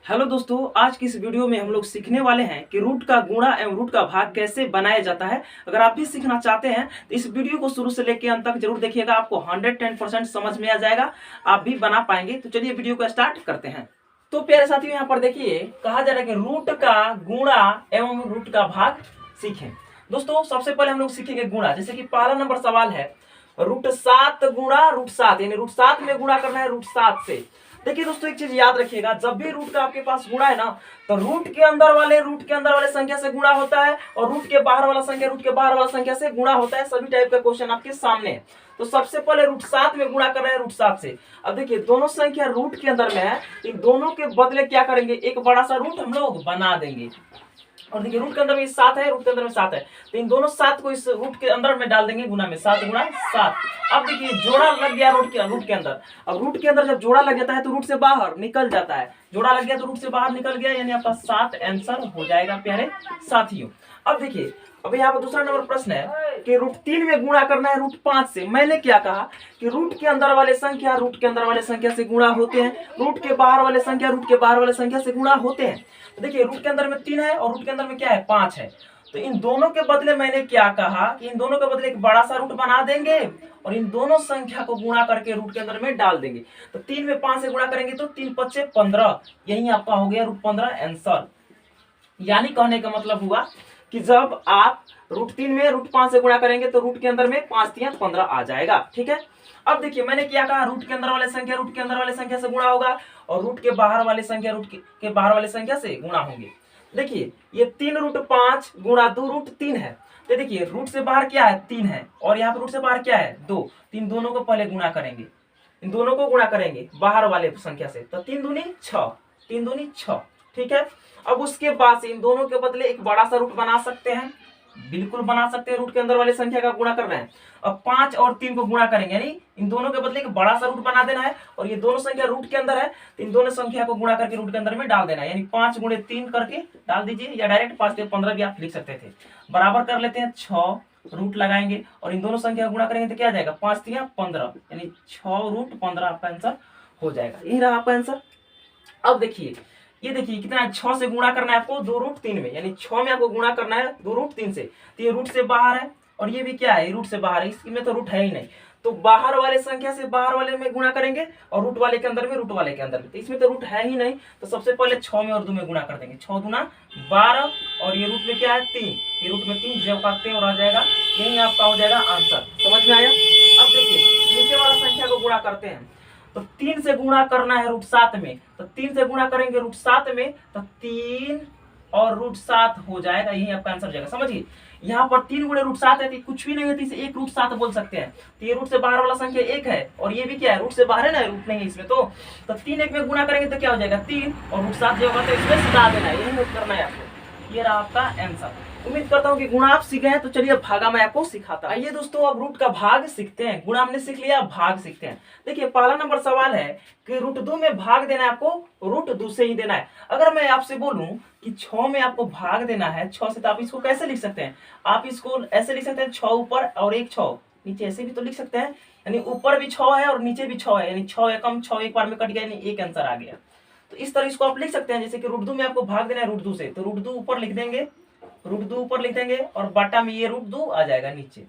Hello दोस्तों, आज की इस वीडियो में हम लोग सीखने वाले हैं कि रूट का गुणा एवं रूट का भाग कैसे बनाया जाता है। अगर आप भी सीखना चाहते हैं तो इस वीडियो को शुरू से लेकर अंत तक जरूर देखिएगा, आपको 110% समझ में आ जाएगा, आप भी बना पाएंगे। तो चलिए वीडियो को स्टार्ट करते हैं। तो प्यारे साथियों, यहाँ पर देखिए कहा जा रहा है कि रूट का गुणा एवं रूट का भाग सीखें। दोस्तों सबसे पहले हम लोग सीखेंगे गुणा। जैसे कि पहला नंबर सवाल है √7 गुणा √7, यानी √7 में गुणा करना है √7 से। देखिए दोस्तों, एक चीज याद रखिएगा, जब भी रूट का आपके पास गुणा है ना, तो रूट के अंदर वाले संख्या से गुणा होता है और रूट के बाहर वाला संख्या से गुणा होता है। सभी टाइप का क्वेश्चन आपके सामने है। तो सबसे पहले √7 में गुणा कर रहे हैं √7 से। अब देखिए दोनों संख्या रूट के अंदर में है, इन दोनों के बदले क्या करेंगे, एक बड़ा सा रूट हम लोग बना देंगे। और देखिए रूट के अंदर में 7 है, रूट के अंदर में 7 है, तो इन दोनों 7 को इस रूट के अंदर में डाल देंगे गुना में, 7 गुणा 7। अब देखिए जोड़ा लग गया रूट के अंदर। अब रूट के अंदर जब जोड़ा लग जाता है तो रूट से बाहर निकल जाता है, जोड़ा लग गया तो रूट से बाहर निकल गया, यानी आपका 7 आंसर हो जाएगा प्यारे साथियों। अब देखिए, अब यहाँ पर दूसरा नंबर प्रश्न है कि √3 में गुणा करना है √5 से। मैंने क्या कहा कि रूट के अंदर वाले संख्या से गुणा होते हैं, रूट के बाहर वाले संख्या से गुणा होते हैं। तो देखिए रूट के अंदर में 3 है और रूट के अंदर में क्या है, 5 है। तो इन दोनों के बदले मैंने क्या कहा कि इन दोनों के बदले एक बड़ा सा रूट बना देंगे और इन दोनों संख्या को गुणा करके रूट के अंदर में डाल देंगे। तो 3 में 5 से गुणा करेंगे तो 3 5 15, यही आपका हो गया √15 आंसर। यानी कहने का मतलब हुआ कि जब आप √3 में √5 से गुणा करेंगे तो रूट के अंदर में 5 3 15 आ जाएगा। ठीक है। अब देखिए मैंने क्या कहा, रूट के अंदर वाले संख्या से गुणा होगा और रूट के बाहर वाले संख्या से गुणा होंगे। देखिए ये 3 √5 गुणा 2 √3 है। तो देखिए रूट से बाहर क्या है, 3 है, और यहाँ पर रूट से बाहर क्या है, 2। इन दोनों को पहले गुणा करेंगे, इन दोनों को गुणा करेंगे बाहर वाले संख्या से, तो 3 दूनी 6। ठीक है। अब उसके बाद से इन दोनों के बदले एक बड़ा सा रूट बना सकते हैं, बिल्कुल बना सकते हैं। रूट के अंदर वाले संख्या का गुणा करना है। अब 5 और 3 को गुणा करेंगे, यानी इन दोनों के बदले एक बड़ा सा रूट बना देना है, और ये दोनों संख्या रूट के अंदर है तो इन दोनों संख्या को गुणा करके रूट के अंदर में डाल देना है। यानी 5 × 3 करके डाल दीजिए, या डायरेक्ट 5 × 15 भी आप लिख सकते थे। बराबर कर लेते हैं, 6 रूट लगाएंगे और इन दोनों संख्या गुणा करेंगे तो क्या जाएगा, 5 3 15, यानी 6 √15 आपका आंसर हो जाएगा। यही रहा आपका आंसर। अब देखिए ये देखिए कितना है, 6 से गुणा करना है आपको 2 √3 में, यानी 6 में आपको गुणा करना है 2 √3 से। तो ये रूट से बाहर है और ये भी क्या है, रूट से बाहर है, इसमें तो रूट है ही नहीं। तो बाहर वाले संख्या से बाहर वाले में गुणा करेंगे और रूट वाले के अंदर में रूट वाले के अंदर में, तो इसमें तो रूट है ही नहीं। तो सबसे पहले 6 में और 2 में गुणा कर देंगे, 6 दूना 12, और ये रूट में क्या है 3, ये रूट में 3 जब काटते हैं और आ जाएगा, यही आपका हो जाएगा आंसर। समझ में आया। अब देखिए नीचे वाला संख्या को गुणा करते हैं, तो 3 से गुणा करना है √7 में, तो 3 से गुणा करेंगे √7 में, तो 3 और √7 हो जाएगा, यही आपका आंसर हो जाएगा। समझिए यहाँ पर 3 × √7 है तो कुछ भी नहीं है, तो इसे 1 √7 बोल सकते हैं। तो ये रूट से बाहर वाला संख्या 1 है और ये भी क्या है, रूट से बाहर है ना, रूट नहीं है इसमें। तो 3 1 में गुणा करेंगे तो क्या हो जाएगा, 3, और √7 जो होगा तो इसमें सटा देना है, यही नोट करना है आपको। ये रहा आपका आंसर। उम्मीद करता हूँ कि गुणा आप सीखे हैं। तो चलिए भागा मैं आपको सिखाता हूं। आइए दोस्तों अब रूट का भाग सीखते हैं। गुणा हमने सीख लिया, भाग सीखते हैं। देखिए पहला नंबर सवाल है कि √2 में भाग देना है आपको, √2 से ही देना है। अगर मैं आपसे बोलूं कि 6 में आपको भाग देना है 6 से, तो आप इसको कैसे लिख सकते हैं, आप इसको ऐसे लिख सकते हैं, 6 ऊपर और 1 6 नीचे, ऐसे भी तो लिख सकते हैं। यानी ऊपर भी 6 है और नीचे भी 6 है, यानी 6 एकम 6 एक बार में कट गया, यानी एक आंसर आ गया। तो इस तरह इसको आप लिख सकते हैं, जैसे कि √2 में आपको भाग देना है √2 से, तो √2 ऊपर लिख देंगे, √2 ऊपर लिख देंगे और बाटा में ये √2 आ जाएगा नीचे।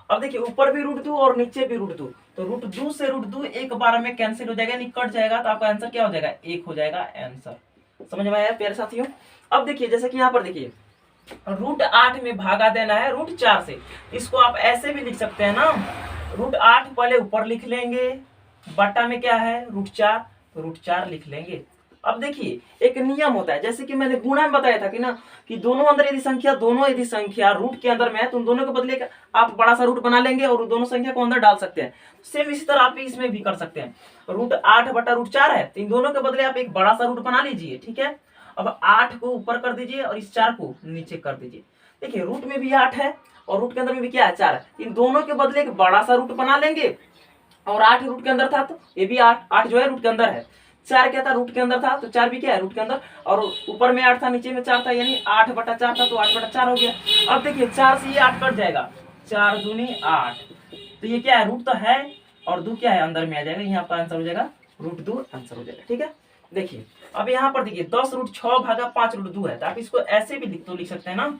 अब देखिए ऊपर भी √2 और नीचे भी √2, तो √2 से √2 एक बार में कैंसिल हो जाएगा, यानी कट जाएगा, तो आपका आंसर क्या हो जाएगा, 1 हो जाएगा आंसर। समझ में आया प्यारे साथियों। अब देखिए जैसे कि यहाँ पर देखिए √8 में भागा देना है √4 से, इसको आप ऐसे भी लिख सकते हैं ना, √8 पहले ऊपर लिख लेंगे, बाटा में क्या है √4, तो √4 लिख लेंगे। अब देखिए एक नियम होता है, जैसे कि मैंने गुणा में बताया था कि ना, कि दोनों यदि संख्या रूट के अंदर में है तो उन दोनों के बदले आप बड़ा सा रूट बना लेंगे और दोनों संख्या को अंदर डाल सकते हैं। सेम इसी तरह आप इसमें भी कर सकते हैं। √8 बटा √4 है, तो इन दोनों के बदले आप एक बड़ा सा रूट बना लीजिए। ठीक है। अब 8 को ऊपर कर दीजिए और इस 4 को नीचे कर दीजिए। देखिए रूट में भी 8 है और रूट के अंदर में भी क्या है, 4 है। इन दोनों के बदले एक बड़ा सा रूट बना लेंगे, और 8 रूट के अंदर था तो ये भी 8 जो है रूट के अंदर है। 4 क्या था, रूट के अंदर था, तो 4 भी क्या है, रूट के अंदर, और ऊपर में 8 था नीचे में 4 था, यानी 8 बटा 4 था, तो 8 बटा 4 हो गया। अब देखिए 4 से ये 8 कट जाएगा, 4 दूनी 8, तो ये क्या है, रूट तो है और 2 क्या है अंदर में आ जाएगा, यहाँ आपका आंसर हो जाएगा √2 आंसर हो जाएगा। ठीक है। देखिए अब यहाँ पर देखिए 10√6/5√2 है, तो आप इसको ऐसे भी लिख सकते हैं ना,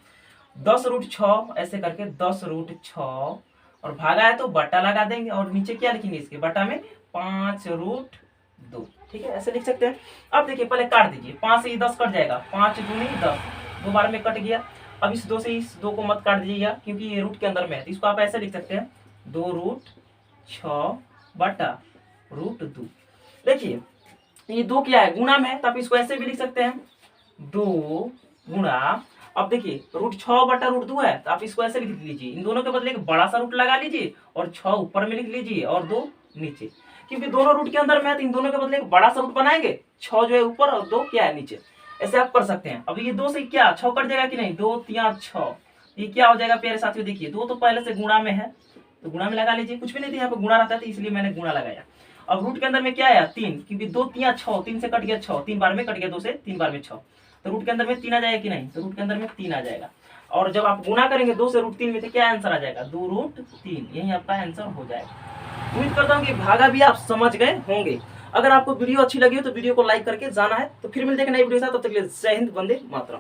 10√6 ऐसे करके 10√6 और भागा है तो बट्टा लगा देंगे और नीचे क्या लिखेंगे इसके बट्टा में 5√2। ठीक है, ऐसे लिख सकते हैं। अब देखिए पहले काट दीजिए, 5 से ये 10 कट जाएगा, 5 दूनी 10, 2 बार में कट गया। अब इस 2 से इस 2 को मत काट दीजिएगा क्योंकि ये रूट के अंदर में है, तो इसको आप ऐसे लिख सकते हैं 2√6/√2। देखिए ये 2 क्या है, गुणा में है, तो आप इसको ऐसे भी लिख सकते हैं 2 गुणा, अब देखिए √6/√2 है, तो आप इसको ऐसे भी लिख लीजिए, इन दोनों के बदले एक बड़ा सा रूट लगा लीजिए और 6 ऊपर में लिख लीजिए और 2 नीचे, क्योंकि दोनों रूट के अंदर में है तो इन दोनों के बदले एक बड़ा सा रूट बनाएंगे, 6 जो है ऊपर और 2 क्या है नीचे। ऐसे आप कर सकते हैं। अब ये 2 से क्या 6 कट जाएगा कि नहीं, 2 3 6, ये क्या हो जाएगा प्यारे साथियों, देखिए 2 तो पहले से गुणा में है तो गुणा में लगा लीजिए, कुछ भी नहीं था यहाँ पे गुणा रहता था इसलिए मैंने गुणा लगाया। अब रूट के अंदर में क्या आया 3, क्योंकि 2 3 6, 3 से कट गया 6, 3 बार में कट गया, 2 से 3 बार में 6, तो रूट के अंदर में 3 आ जाएगा कि नहीं, तो रूट के अंदर में 3 आ जाएगा। और जब आप गुणा करेंगे 2 से √3 में तो क्या आंसर आ जाएगा 2√3, यही आपका आंसर हो जाएगा। उम्मीद करता हूँ कि भागा भी आप समझ गए होंगे। अगर आपको वीडियो अच्छी लगी हो तो वीडियो को लाइक करके जाना है। तो फिर मिलते हैं नई वीडियो के साथ, तब तक के लिए जय हिंद, वंदे मातरम।